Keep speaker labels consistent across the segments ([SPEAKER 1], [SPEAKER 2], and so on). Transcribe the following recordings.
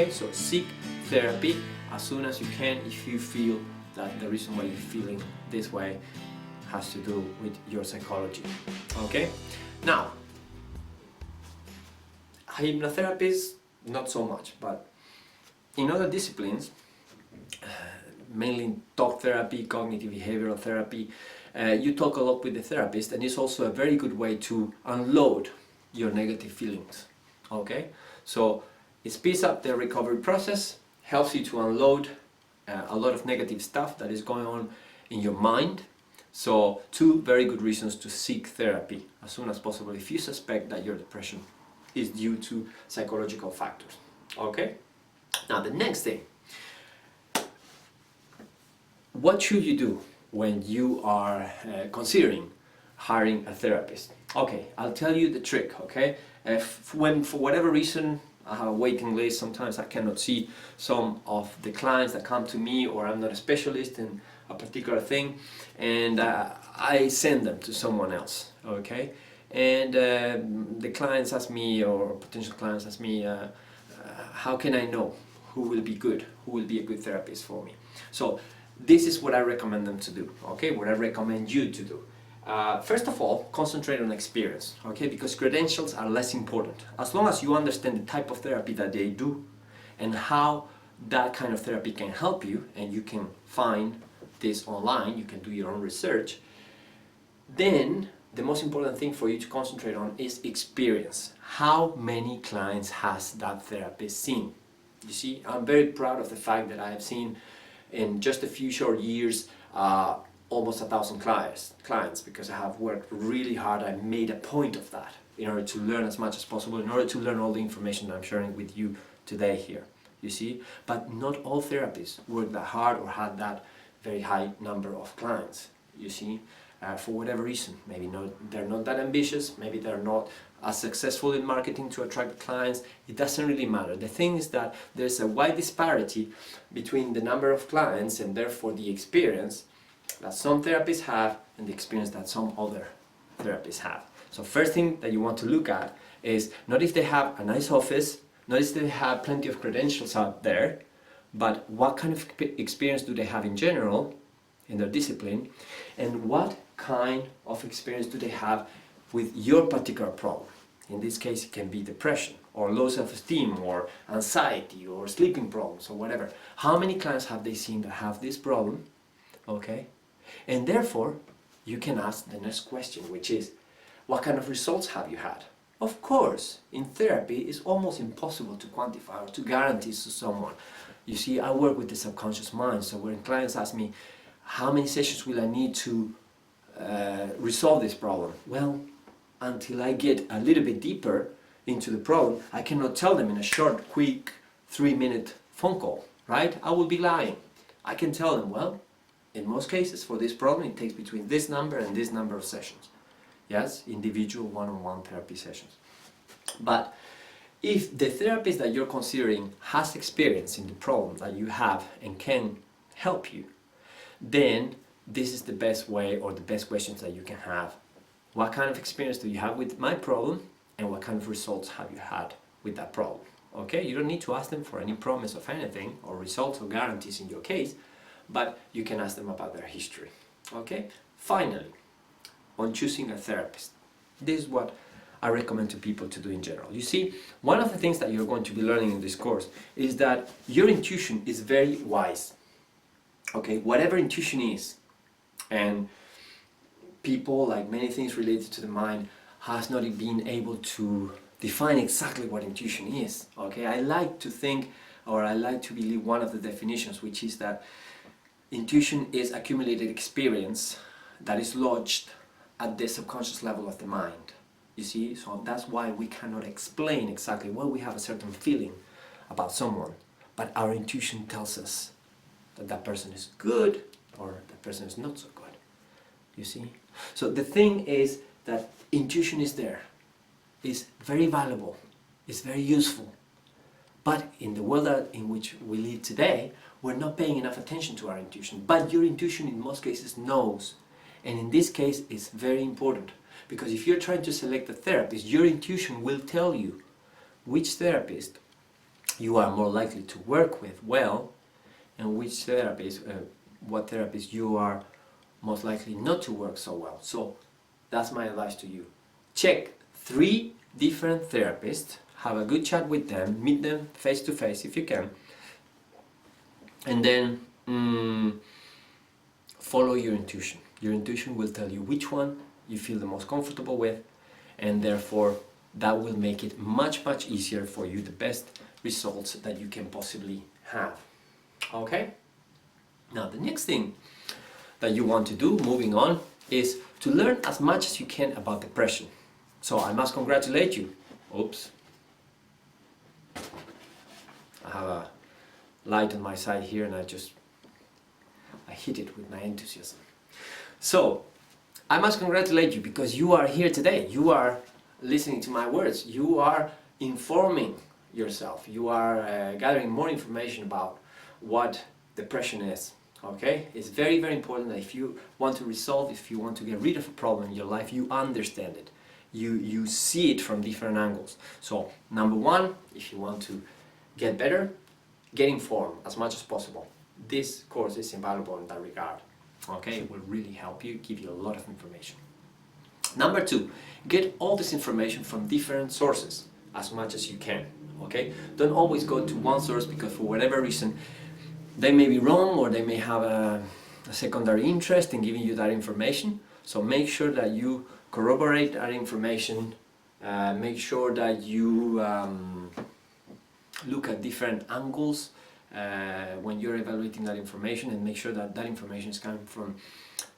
[SPEAKER 1] Okay, so seek therapy as soon as you can if you feel that the reason why you're feeling this way has to do with your psychology. Okay, now hypnotherapists not so much, but in other disciplines, mainly in talk therapy, cognitive behavioral therapy, you talk a lot with the therapist, and it's also a very good way to unload your negative feelings. Okay, so it speeds up the recovery process, helps you to unload a lot of negative stuff that is going on in your mind. So two very good reasons to seek therapy as soon as possible if you suspect that your depression is due to psychological factors. Okay, now the next thing, what should you do when you are considering hiring a therapist? Okay, I'll tell you the trick. Okay, when for whatever reason I have a waiting list, sometimes I cannot see some of the clients that come to me, or I'm not a specialist in a particular thing, and I send them to someone else. Okay, and the clients ask me, or potential clients ask me, how can I know who will be good, who will be a good therapist for me? So this is what I recommend them to do. Okay, what I recommend you to do. First of all, concentrate on experience, okay, because credentials are less important. As long as you understand the type of therapy that they do and how that kind of therapy can help you, and you can find this online, you can do your own research, then the most important thing for you to concentrate on is experience. How many clients has that therapist seen? You see, I'm very proud of the fact that I have seen in just a few short years almost 1,000 clients, because I have worked really hard. I made a point of that in order to learn as much as possible, in order to learn all the information that I'm sharing with you today here, you see. But not all therapists work that hard or have that very high number of clients, you see, for whatever reason. Maybe they're not that ambitious, maybe they're not as successful in marketing to attract clients. It doesn't really matter. The thing is that there's a wide disparity between the number of clients and therefore the experience that some therapists have and the experience that some other therapists have. So first thing that you want to look at is not if they have a nice office, not if they have plenty of credentials out there, but what kind of experience do they have in general in their discipline, and what kind of experience do they have with your particular problem. In this case, it can be depression or low self-esteem or anxiety or sleeping problems or whatever. How many clients have they seen that have this problem? Okay, and therefore you can ask the next question, which is, what kind of results have you had? Of course, in therapy it's almost impossible to quantify or to guarantee to someone. You see, I work with the subconscious mind, so when clients ask me, how many sessions will I need to resolve this problem? Well, until I get a little bit deeper into the problem, I cannot tell them in a short, quick 3-minute phone call, right? I will be lying. I can tell them, well, in most cases for this problem it takes between this number and this number of sessions. Yes, individual one-on-one therapy sessions. But if the therapist that you're considering has experience in the problem that you have and can help you, then this is the best way, or the best questions that you can have. What kind of experience do you have with my problem, and what kind of results have you had with that problem? Okay, you don't need to ask them for any promise of anything or results or guarantees in your case, but you can ask them about their history. Okay, finally, on choosing a therapist, this is what I recommend to people to do in general. You see, one of the things that you're going to be learning in this course is that your intuition is very wise. Okay, whatever intuition is, and people, like many things related to the mind, has not been able to define exactly what intuition is. Okay, I like to think, or I like to believe one of the definitions, which is that intuition is accumulated experience that is lodged at the subconscious level of the mind. You see, so that's why we cannot explain exactly why we have a certain feeling about someone, but our intuition tells us that that person is good or that person is not so good. You see? So the thing is that intuition is there, is very valuable, is very useful. But in the world in which we live today, we're not paying enough attention to our intuition. But your intuition in most cases knows. And in this case, it's very important. Because if you're trying to select a therapist, your intuition will tell you which therapist you are more likely to work with well, and which therapist, what therapist you are most likely not to work so well. So that's my advice to you. Check 3 different therapists, have a good chat with them, meet them face to face if you can, and then follow your intuition. Your intuition will tell you which one you feel the most comfortable with, and therefore that will make it much easier for you, the best results that you can possibly have. Okay? Now the next thing that you want to do, moving on, is to learn as much as you can about depression. So I must congratulate you. Oops. I have a light on my side here and I hit it with my enthusiasm. So I must congratulate you because you are here today. You are listening to my words. You are informing yourself. You are gathering more information about what depression is. Okay? It's very important that if you want to resolve, if you want to get rid of a problem in your life, you understand it. You see it from different angles. So number 1, if you want to get better, get informed as much as possible. This course is invaluable in that regard. Okay, it will really help you, give you a lot of information. Number 2, get all this information from different sources as much as you can. Okay, don't always go to one source because for whatever reason they may be wrong or they may have a secondary interest in giving you that information. So make sure that you corroborate that information. Make sure that you look at different angles when you're evaluating that information, and make sure that that information is coming from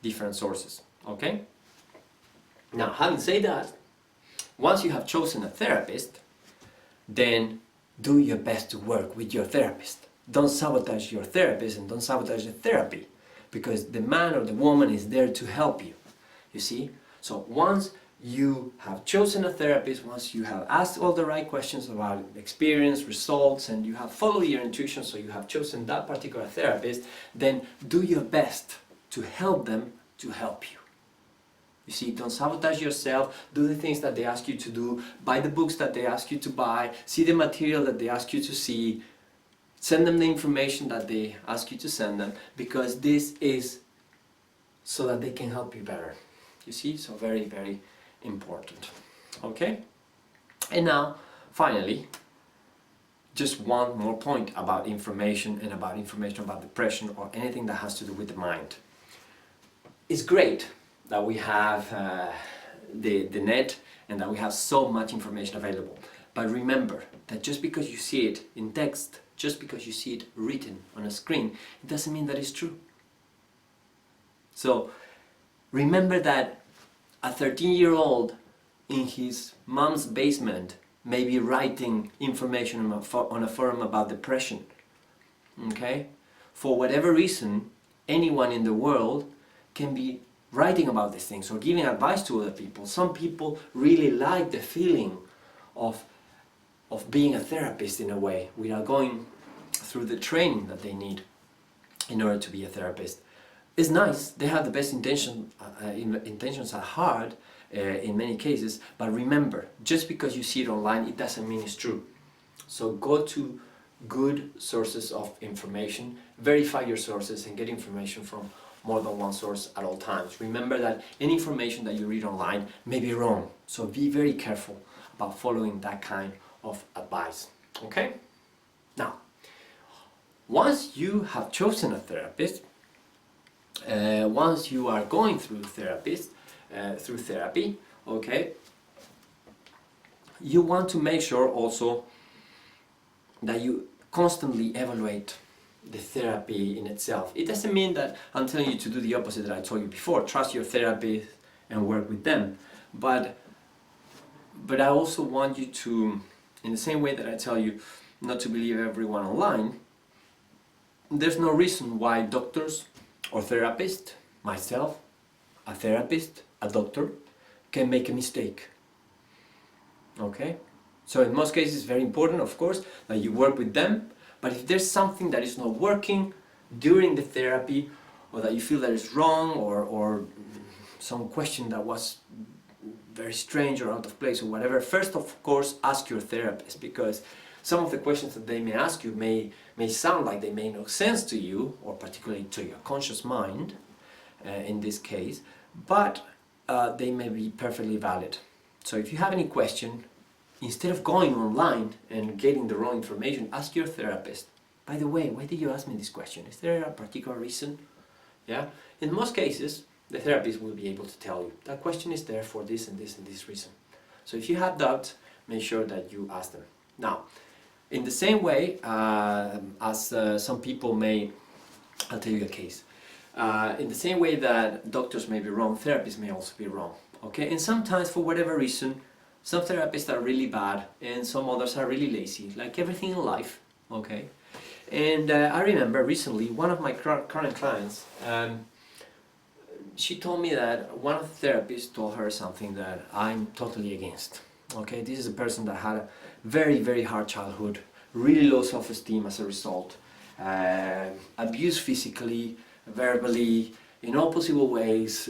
[SPEAKER 1] different sources. Okay? Now, having said that, once you have chosen a therapist, then do your best to work with your therapist. Don't sabotage your therapist and don't sabotage the therapy, because the man or the woman is there to help you. You see? So once you have chosen a therapist, once you have asked all the right questions about experience, results, and you have followed your intuition, so you have chosen that particular therapist, then do your best to help them to help you. You see, don't sabotage yourself, do the things that they ask you to do, buy the books that they ask you to buy, see the material that they ask you to see, send them the information that they ask you to send them, because this is so that they can help you better. You see, so very important. Okay? And now, finally, just one more point about information and about information about depression or anything that has to do with the mind. It's great that we have the net and that we have so much information available. But remember that just because you see it in text, just because you see it written on a screen, it doesn't mean that it's true. So remember that a 13-year-old in his mom's basement may be writing information on a forum about depression. Okay? For whatever reason, anyone in the world can be writing about these things or giving advice to other people. Some people really like the feeling of being a therapist in a way, without going through the training that they need in order to be a therapist. It's nice, they have the best intentions at heart in many cases, but remember, just because you see it online, it doesn't mean it's true. So go to good sources of information, verify your sources, and get information from more than one source at all times. Remember that any information that you read online may be wrong, so be very careful about following that kind of advice. Okay? Now, once you have chosen a therapist, once you are going through therapy, okay, you want to make sure also that you constantly evaluate the therapy in itself. It doesn't mean that I'm telling you to do the opposite that I told you before. Trust your therapist and work with them. But I also want you to, in the same way that I tell you not to believe everyone online, there's no reason why doctors or therapists, myself, a therapist, a doctor, can make a mistake. Okay? So in most cases it's very important, of course, that you work with them, but if there's something that is not working during the therapy, or that you feel that is wrong, or some question that was very strange or out of place or whatever, first of course ask your therapist, because some of the questions that they may ask you may sound like they make no sense to you, or particularly to your conscious mind, in this case, but they may be perfectly valid. So if you have any question, instead of going online and getting the wrong information, ask your therapist. By the way, why did you ask me this question? Is there a particular reason? Yeah? In most cases, the therapist will be able to tell you that question is there for this and this and this reason. So if you have doubts, make sure that you ask them. Now, in the same way as some people may, I'll tell you a case. In the same way that doctors may be wrong, therapists may also be wrong. Okay, and sometimes for whatever reason, some therapists are really bad and some others are really lazy, like everything in life. Okay, and I remember recently one of my current clients. She told me that one of the therapists told her something that I'm totally against. Okay, this is a person that had a very, very hard childhood, really low self-esteem as a result, abused physically, verbally, in all possible ways.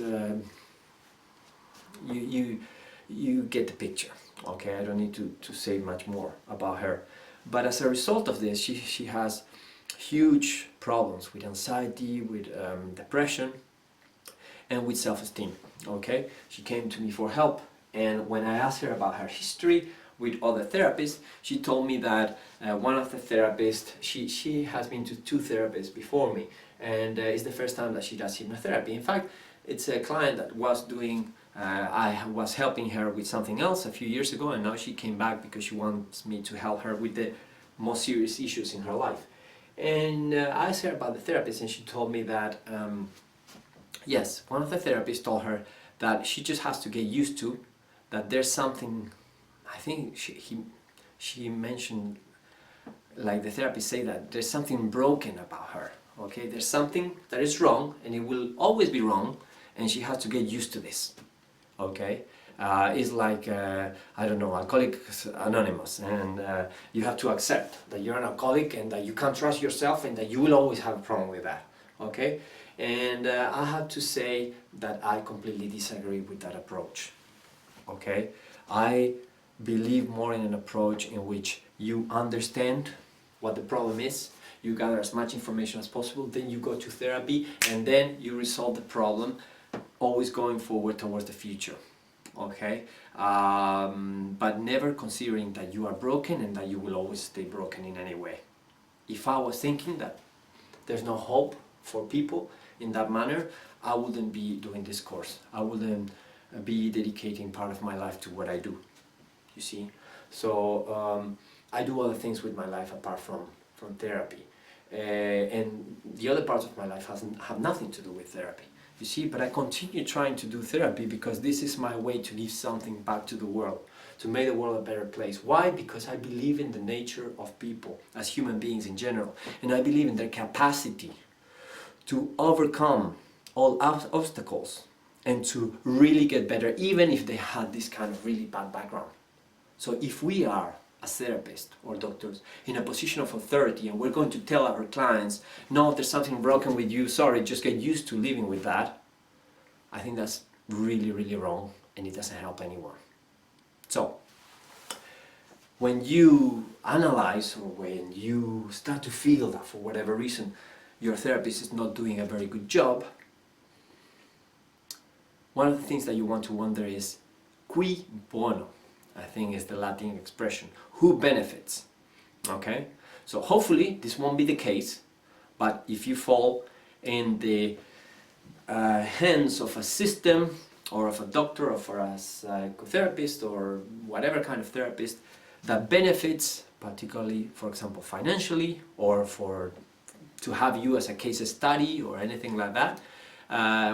[SPEAKER 1] You get the picture. Okay, I don't need to say much more about her. But as a result of this, she has huge problems with anxiety, with depression, and with self-esteem. Okay, she came to me for help, and when I asked her about her history with other therapists, she told me that one of the therapists, she has been to 2 therapists before me, and it's the first time that she does hypnotherapy. In fact, it's a client that was doing, I was helping her with something else a few years ago, and now she came back because she wants me to help her with the most serious issues in her life. And I asked her about the therapist, and she told me that yes, one of the therapists told her that she just has to get used to that there's something, I think she mentioned, like the therapist say that there's something broken about her. Okay, there's something that is wrong and it will always be wrong, and she has to get used to this. Okay, it's like, I don't know, Alcoholics Anonymous, and you have to accept that you're an alcoholic and that you can't trust yourself and that you will always have a problem with that. Okay, and I have to say that I completely disagree with that approach. Okay, I believe more in an approach in which you understand what the problem is, you gather as much information as possible, then you go to therapy, and then you resolve the problem, always going forward towards the future. Okay, but never considering that you are broken and that you will always stay broken in any way. If I was thinking that there's no hope for people in that manner, I wouldn't be doing this course. I wouldn't be dedicating part of my life to what I do, you see. So I do other things with my life apart from therapy, and the other parts of my life have nothing to do with therapy, you see. But I continue trying to do therapy because this is my way to give something back to the world, to make the world a better place. Why? Because I believe in the nature of people as human beings in general, and I believe in their capacity to overcome all obstacles and to really get better, even if they had this kind of really bad background. So if we are, as therapists or doctors, in a position of authority, and we're going to tell our clients, no, there's something broken with you, sorry, just get used to living with that, I think that's really, really wrong, and it doesn't help anyone. So, when you analyze, or when you start to feel that for whatever reason your therapist is not doing a very good job, one of the things that you want to wonder is, cui bono, I think is the Latin expression, who benefits? Okay, so hopefully this won't be the case, but if you fall in the hands of a system, or of a doctor, or for a psychotherapist, or whatever kind of therapist that benefits, particularly, for example, financially, or to have you as a case study or anything like that,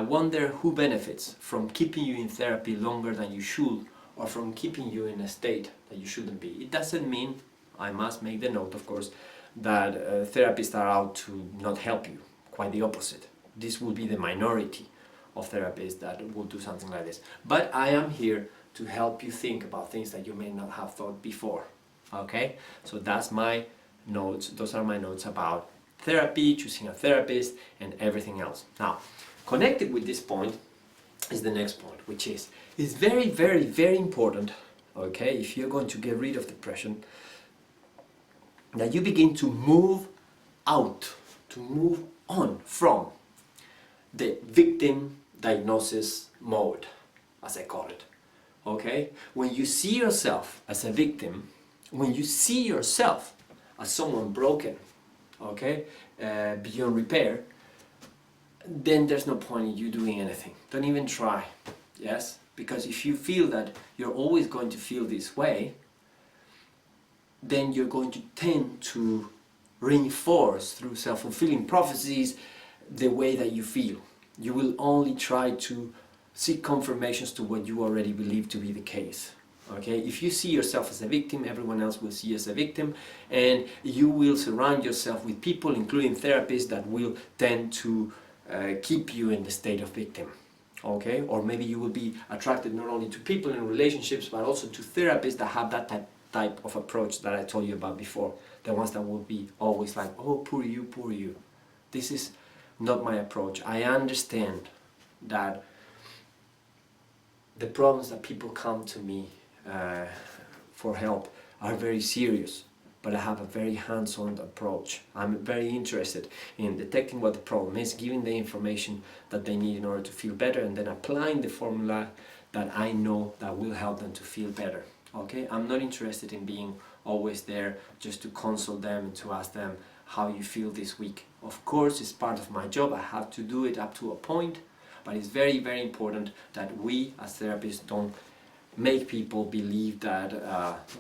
[SPEAKER 1] wonder who benefits from keeping you in therapy longer than you should, or from keeping you in a state that you shouldn't be. It doesn't mean, I must make the note of course, that therapists are out to not help you. Quite the opposite. This will be the minority of therapists that will do something like this. But I am here to help you think about things that you may not have thought before. Okay? So that's my notes, those are my notes about therapy, choosing a therapist, and everything else. Now, connected with this point is the next point, which is, it's very, very, very important, okay, if you're going to get rid of depression, that you begin to move out, to move on from the victim diagnosis mode, as I call it. Okay? When you see yourself as a victim, when you see yourself as someone broken, okay, beyond repair, then there's no point in you doing anything. Don't even try. Yes? Because if you feel that you're always going to feel this way, then you're going to tend to reinforce through self-fulfilling prophecies the way that you feel. You will only try to seek confirmations to what you already believe to be the case. Okay? If you see yourself as a victim, everyone else will see you as a victim, and you will surround yourself with people, including therapists, that will tend to keep you in the state of victim. Okay? Or maybe you will be attracted not only to people in relationships, but also to therapists that have that type of approach that I told you about before. The ones that will be always like, oh, poor you, poor you. This is not my approach. I understand that the problems that people come to me for help are very serious, but I have a very hands-on approach. I'm very interested in detecting what the problem is, giving the information that they need in order to feel better, and then applying the formula that I know that will help them to feel better. Okay? I'm not interested in being always there just to console them and to ask them how you feel this week. Of course, it's part of my job. I have to do it up to a point, but it's very, very important that we as therapists don't make people believe that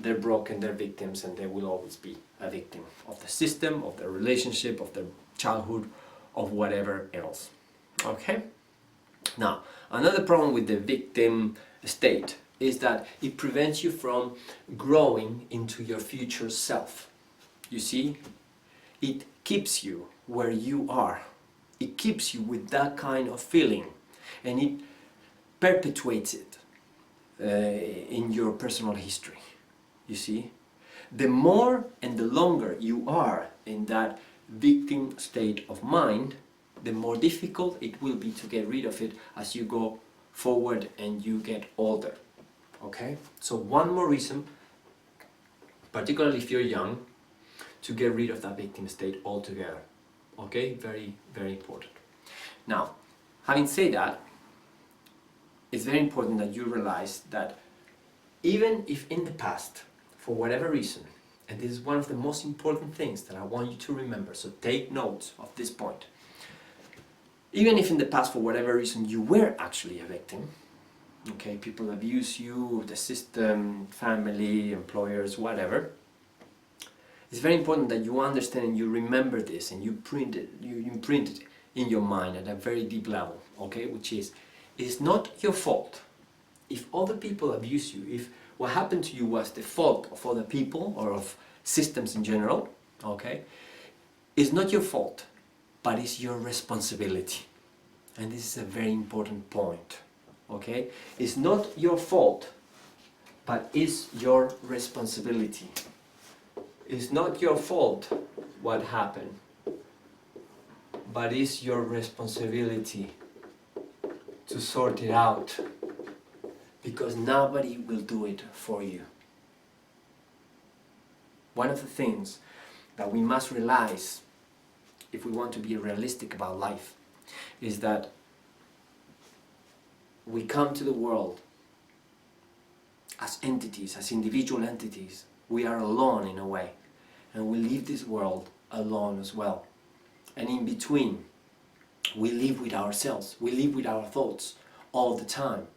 [SPEAKER 1] they're broken, they're victims, and they will always be a victim of the system, of their relationship, of their childhood, of whatever else. Okay? Now, another problem with the victim state is that it prevents you from growing into your future self. You see? It keeps you where you are. It keeps you with that kind of feeling, and it perpetuates it in your personal history. You see? The more and the longer you are in that victim state of mind, the more difficult it will be to get rid of it as you go forward and you get older. Okay? So one more reason, particularly if you're young, to get rid of that victim state altogether. Okay? Very, very important. Now, having said that, it's very important that you realize that even if in the past, for whatever reason, and this is one of the most important things that I want you to remember, so take notes of this point. Even if in the past, for whatever reason, you were actually a victim, okay, people abuse you, the system, family, employers, whatever, it's very important that you understand and you remember this and you imprint it in your mind at a very deep level, okay, which is, it's not your fault if other people abuse you, if what happened to you was the fault of other people or of systems in general, okay, it's not your fault, but it's your responsibility. And this is a very important point, okay? It's not your fault, but it's your responsibility. It's not your fault what happened, but it's your responsibility to sort it out, because nobody will do it for you. One of the things that we must realize if we want to be realistic about life is that we come to the world as entities, as individual entities. We are alone in a way, and we leave this world alone as well. And in between, we live with ourselves, we live with our thoughts all the time.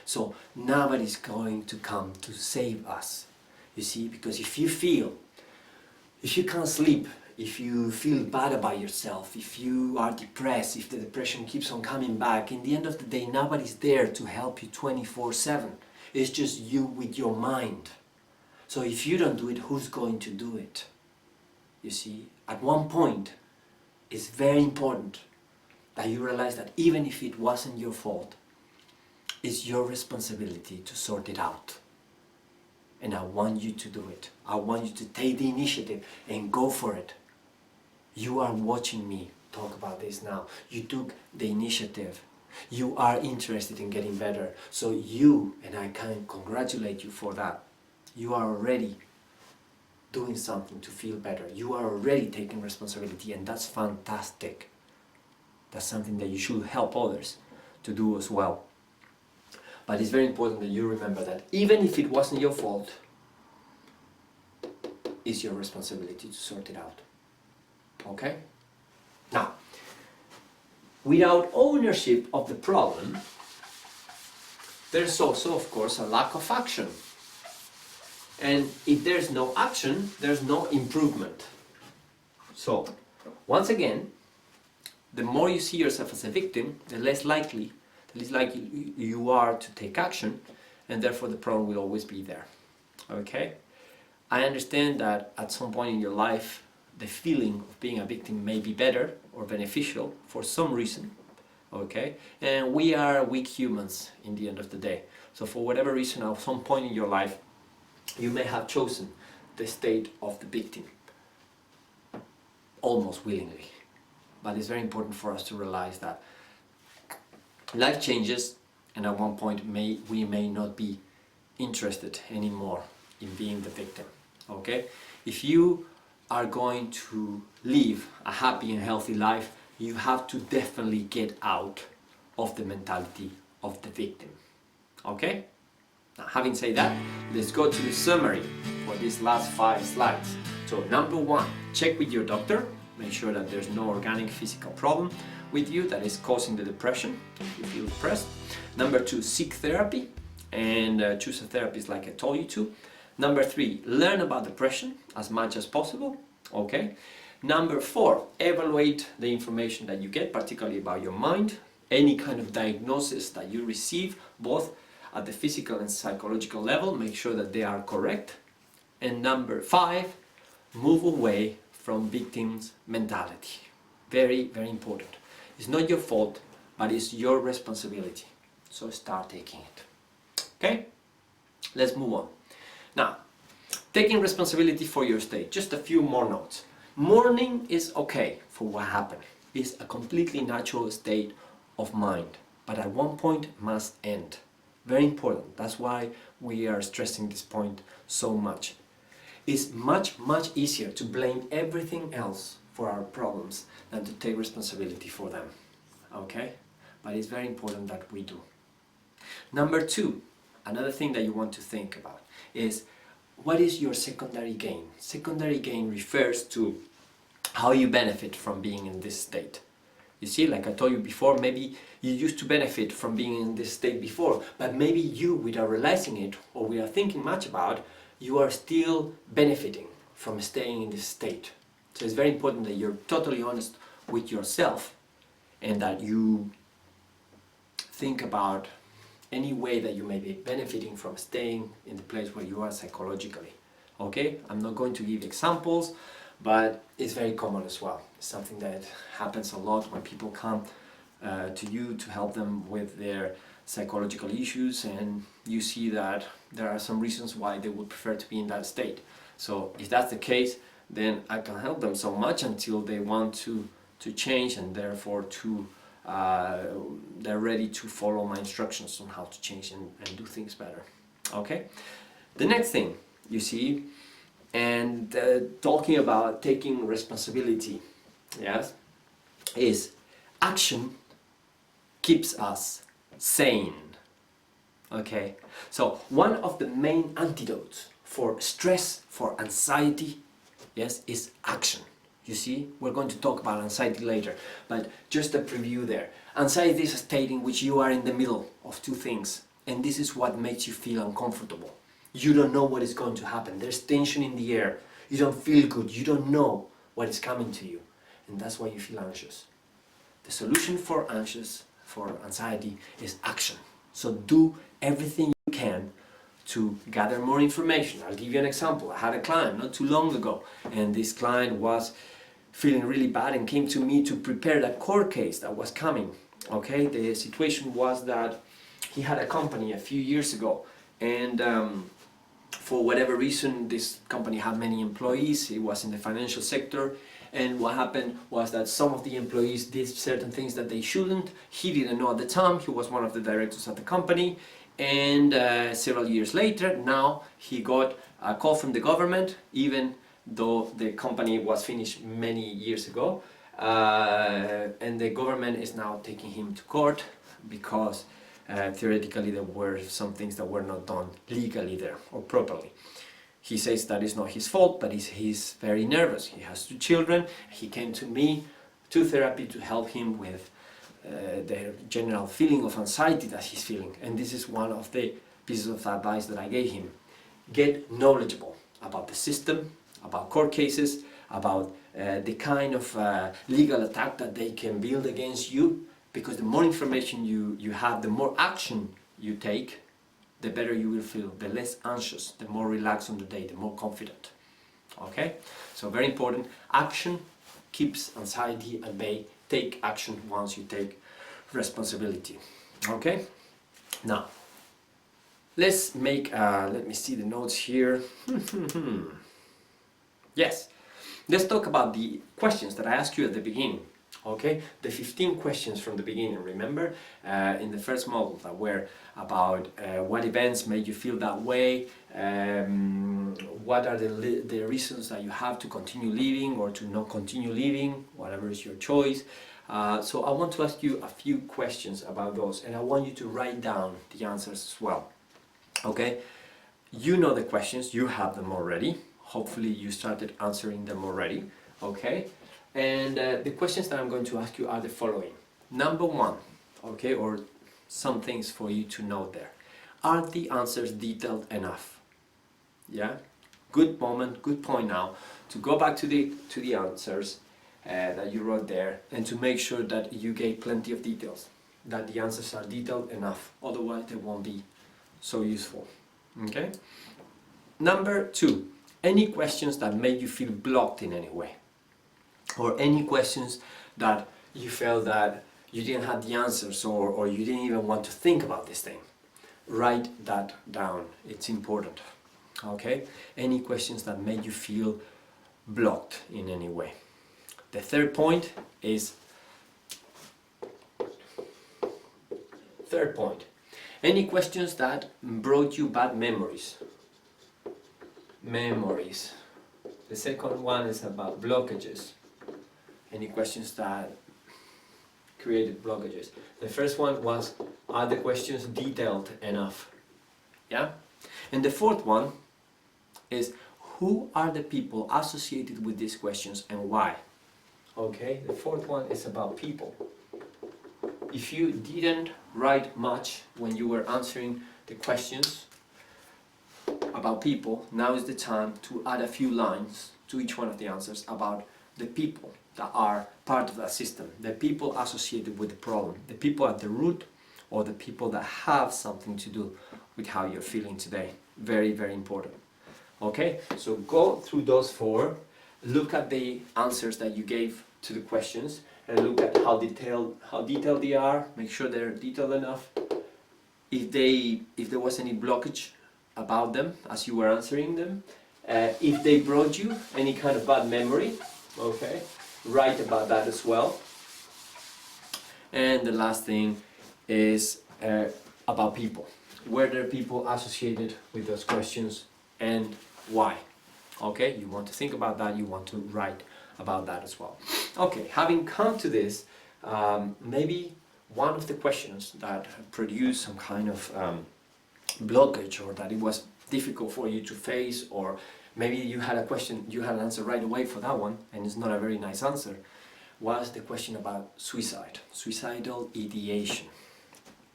[SPEAKER 1] So nobody's going to come to save us, you see, because if you can't sleep, if you feel bad about yourself, if you are depressed, if the depression keeps on coming back, in the end of the day, nobody's there to help you 24/7. It's just you with your mind. So if you don't do it, who's going to do it? You see, at one point, it's very important that you realize that even if it wasn't your fault, it's your responsibility to sort it out. And I want you to do it. I want you to take the initiative and go for it. You are watching me talk about this now. You took the initiative. You are interested in getting better. So you, and I can congratulate you for that, you are already doing something to feel better. You are already taking responsibility, and that's fantastic. That's something that you should help others to do as well. But it's very important that you remember that even if it wasn't your fault, it's your responsibility to sort it out. Okay? Now, without ownership of the problem, there's also, of course, a lack of action. And if there's no action, there's no improvement. So, once again, the more you see yourself as a victim, the less likely you are to take action, and therefore the problem will always be there. Okay? I understand that at some point in your life, the feeling of being a victim may be better or beneficial for some reason. Okay? And we are weak humans in the end of the day. So for whatever reason, at some point in your life, you may have chosen the state of the victim, almost willingly. But it's very important for us to realize that life changes, and at one point we may not be interested anymore in being the victim. Okay? If you are going to live a happy and healthy life, you have to definitely get out of the mentality of the victim. Okay? Now, having said that, let's go to the summary for these last 5 slides. So, number 1, check with your doctor. Make sure that there's no organic physical problem with you that is causing the depression if you feel depressed. Number 2, seek therapy and choose a therapist like I told you to. Number 3, learn about depression as much as possible. Okay. Number 4, evaluate the information that you get, particularly about your mind, any kind of diagnosis that you receive, both at the physical and psychological level, make sure that they are correct. And number 5, move away from victim's mentality. Very, very important. It's not your fault, but it's your responsibility. So start taking it. Okay? Let's move on. Now, taking responsibility for your state. Just a few more notes. Mourning is okay for what happened. It's a completely natural state of mind, but at one point must end. Very important. That's why we are stressing this point so much. It's much, much easier to blame everything else for our problems than to take responsibility for them. Okay? But it's very important that we do. Number 2, another thing that you want to think about is, what is your secondary gain? Secondary gain refers to how you benefit from being in this state. You see, like I told you before, maybe you used to benefit from being in this state before, but maybe you, without realizing it or without thinking much about, you are still benefiting from staying in this state. So it's very important that you're totally honest with yourself and that you think about any way that you may be benefiting from staying in the place where you are psychologically. Okay? I'm not going to give examples, but it's very common as well. It's something that happens a lot when people come to you to help them with their psychological issues, and you see that there are some reasons why they would prefer to be in that state. So if that's the case, then I can help them so much until they want to change, and therefore they're ready to follow my instructions on how to change and do things better. Okay? The next thing, you see, and talking about taking responsibility, yes, is action keeps us sane. Okay? So one of the main antidotes for stress, for anxiety, yes, is action. You see, we're going to talk about anxiety later, but just a preview there. Anxiety is a state in which you are in the middle of two things, and this is what makes you feel uncomfortable. You don't know what is going to happen. There's tension in the air. You don't feel good. You don't know what is coming to you, and that's why you feel anxious. The solution for anxiety is action. So do everything you can to gather more information. I'll give you an example. I had a client not too long ago, and this client was feeling really bad and came to me to prepare that court case that was coming. Okay, the situation was that he had a company a few years ago, and for whatever reason this company had many employees. It was in the financial sector, and what happened was that some of the employees did certain things that they shouldn't. He didn't know at the time. He was one of the directors of the company, and several years later, now he got a call from the government, even though the company was finished many years ago, and the government is now taking him to court because theoretically there were some things that were not done legally there or properly. He says that it's not his fault, but he's very nervous. He has 2 children. He came to me to therapy to help him with the general feeling of anxiety that he's feeling. And this is one of the pieces of advice that I gave him. Get knowledgeable about the system, about court cases, about the kind of legal attack that they can build against you, because the more information you have, the more action you take, the better you will feel, the less anxious, the more relaxed on the day, the more confident. Okay? So very important, action keeps anxiety at bay. Take action once you take responsibility. Okay? Now, let's make, let me see the notes here. Yes, let's talk about the questions that I asked you at the beginning. Okay, the 15 questions from the beginning, remember, in the first model that were about what events made you feel that way, what are the reasons that you have to continue living or to not continue living, whatever is your choice. So I want to ask you a few questions about those, and I want you to write down the answers as well. Okay, you know the questions, you have them already. Hopefully you started answering them already. Okay. And the questions that I'm going to ask you are the following. Number 1, okay, or some things for you to note there. Are the answers detailed enough? Yeah? Good moment, good point now to go back to the answers that you wrote there and to make sure that you gave plenty of details, that the answers are detailed enough, otherwise they won't be so useful. Okay? Number 2, any questions that made you feel blocked in any way, or any questions that you felt that you didn't have the answers, or you didn't even want to think about this thing. Write that down, it's important. Okay? Any questions that made you feel blocked in any way. The third point is, any questions that brought you bad memories. Memories. The second one is about blockages. Any questions that created blockages. The first one was, are the questions detailed enough? Yeah? And the fourth one is, who are the people associated with these questions and why? Okay, the fourth one is about people. If you didn't write much when you were answering the questions about people, now is the time to add a few lines to each one of the answers about the people that are part of that system, the people associated with the problem, the people at the root, or the people that have something to do with how you're feeling today. Very, very important. Okay, so go through those 4, look at the answers that you gave to the questions, and look at how detailed they are. Make sure they're detailed enough. If there was any blockage about them as you were answering them, if they brought you any kind of bad memory, okay, write about that as well. And the last thing is about people. Were there people associated with those questions and why? Okay, you want to think about that, you want to write about that as well. Okay, having come to this, maybe one of the questions that produced some kind of blockage, or that it was difficult for you to face, or maybe you had a question, you had an answer right away for that one, and it's not a very nice answer, was the question about suicide, suicidal ideation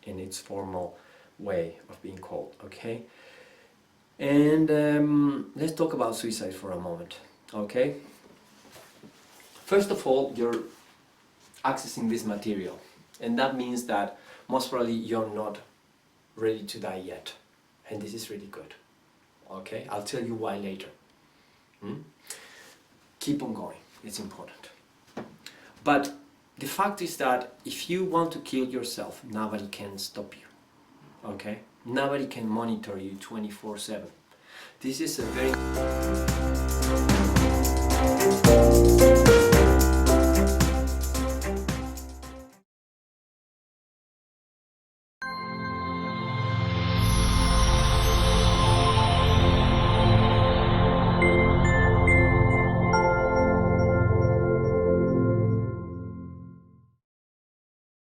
[SPEAKER 1] in its formal way of being called, okay? And let's talk about suicide for a moment, okay? First of all, you're accessing this material, and that means that most probably you're not ready to die yet, and this is really good, okay? I'll tell you why later. Keep on going, it's important. But the fact is that if you want to kill yourself, nobody can stop you, okay? Nobody can monitor you 24/7. This is a very